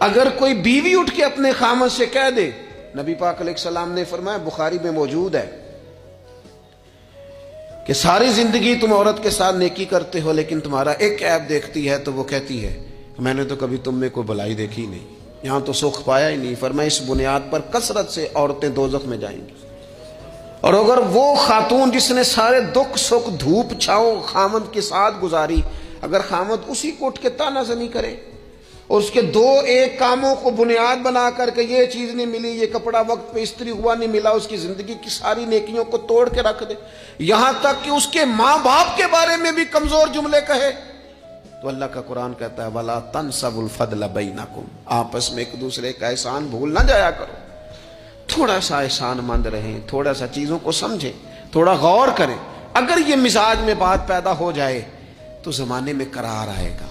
اگر کوئی بیوی اٹھ کے اپنے خامد سے کہہ دے، نبی پاک علیہ السلام نے فرمایا، بخاری میں موجود ہے، کہ ساری زندگی تم عورت کے ساتھ نیکی کرتے ہو لیکن تمہارا ایک عیب دیکھتی ہے تو وہ کہتی ہے میں نے تو کبھی تم میں کوئی بھلائی دیکھی نہیں، یہاں تو سکھ پایا ہی نہیں۔ فرمایا اس بنیاد پر کثرت سے عورتیں دوزخ میں جائیں گی۔ اور اگر وہ خاتون جس نے سارے دکھ سکھ دھوپ چھاؤں خامد کے ساتھ گزاری، اگر خامد اسی کو اٹھ کے طعنہ زنی کرے اور اس کے دو ایک کاموں کو بنیاد بنا کر کے یہ چیز نہیں ملی، یہ کپڑا وقت پہ استری ہوا نہیں ملا، اس کی زندگی کی ساری نیکیوں کو توڑ کے رکھ دے، یہاں تک کہ اس کے ماں باپ کے بارے میں بھی کمزور جملے کہے، تو اللہ کا قرآن کہتا ہے وَلَا تَنْسَبُوا الْفَضْلَ بَيْنَكُمْ، آپس میں ایک دوسرے کا احسان بھول نہ جایا کرو۔ تھوڑا سا احسان مند رہیں، تھوڑا سا چیزوں کو سمجھیں، تھوڑا غور کریں۔ اگر یہ مزاج میں بات پیدا ہو جائے تو زمانے میں قرار آئے گا۔